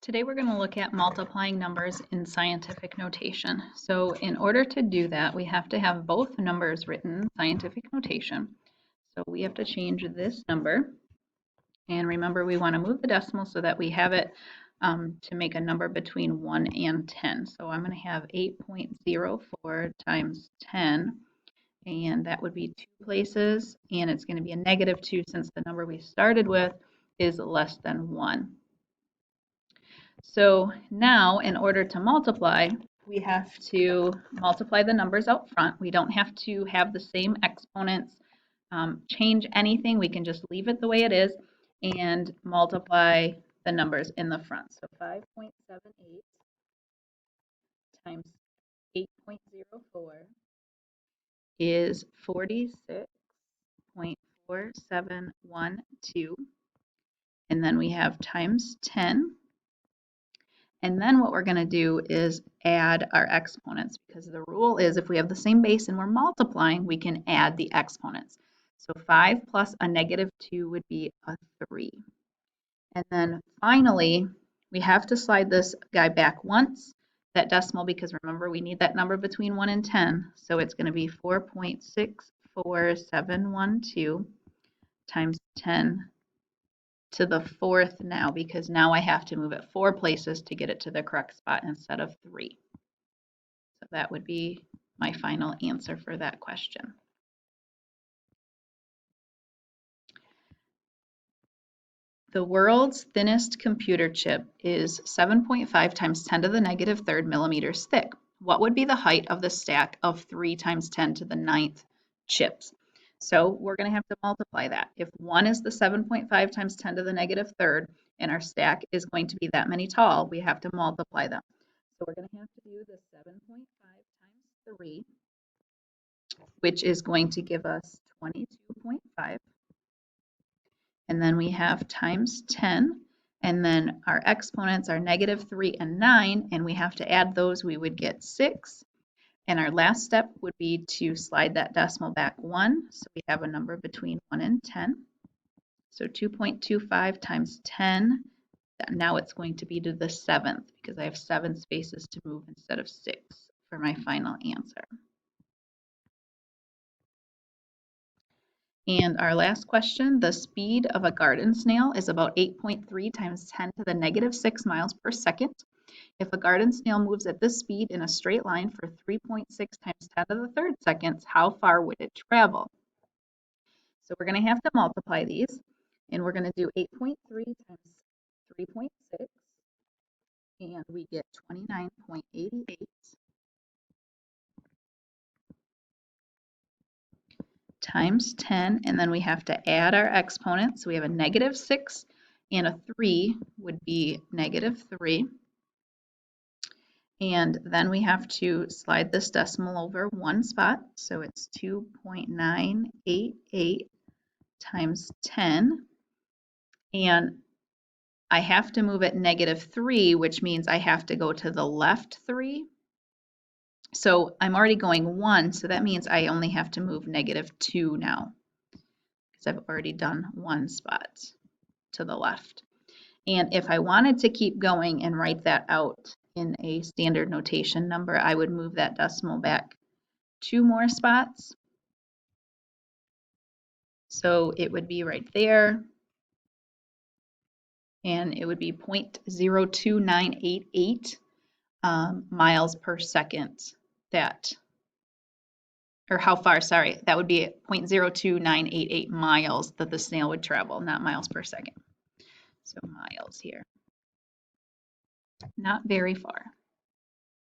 Today we're going to look at multiplying numbers in scientific notation. So in order to do that, we have to have both numbers written in scientific notation. So we have to change this number. And remember, we want to move the decimal so that we have it to make a number between 1 and 10. So I'm going to have 8.04 times 10. And that would be 2 places. And it's going to be a negative 2 since the number we started with is less than 1. So now, in order to multiply, we have to multiply the numbers out front. We don't have to have the same exponents, change anything. We can just leave it the way it is and multiply the numbers in the front. So 5.78 times 8.04 is 46.4712. And then we have times 10. And then what we're going to do is add our exponents, because the rule is if we have the same base and we're multiplying, we can add the exponents. So 5 plus a negative 2 would be a 3. And then finally, we have to slide this guy back once, that decimal, because remember, we need that number between 1 and 10. So it's going to be 4.64712 times 10 to the 4th now, because now I have to move it 4 places to get it to the correct spot instead of 3. So that would be my final answer for that question. The world's thinnest computer chip is 7.5 times 10 to the negative 3rd millimeters thick. What would be the height of the stack of 3 times 10 to the 9th chips? So we're going to have to multiply that. If 1 is the 7.5 times 10 to the negative 3rd, and our stack is going to be that many tall, we have to multiply them. So we're going to have to do the 7.5 times 3, which is going to give us 22.5. And then we have times 10. And then our exponents are negative 3 and 9, and we have to add those. We would get 6. And our last step would be to slide that decimal back 1. So we have a number between 1 and 10. So 2.25 times 10. Now it's going to be to the 7th, because I have 7 spaces to move instead of 6 for my final answer. And our last question, the speed of a garden snail is about 8.3 times 10 to the negative 6 miles per second. If a garden snail moves at this speed in a straight line for 3.6 times 10 to the 3rd seconds, how far would it travel? So we're going to have to multiply these, and we're going to do 8.3 times 3.6, and we get 29.88 times 10, and then we have to add our exponents. So we have a negative 6 and a 3 would be negative 3. And then we have to slide this decimal over 1 spot. So it's 2.988 times 10. And I have to move it negative 3, which means I have to go to the left 3. So I'm already going 1, so that means I only have to move negative 2 now, because I've already done 1 spot to the left. And if I wanted to keep going and write that out in a standard notation number, I would move that decimal back 2 more spots. So it would be right there, and it would be 0.02988 miles per second. That would be 0.02988 miles that the snail would travel, not miles per second. So miles here. Not very far.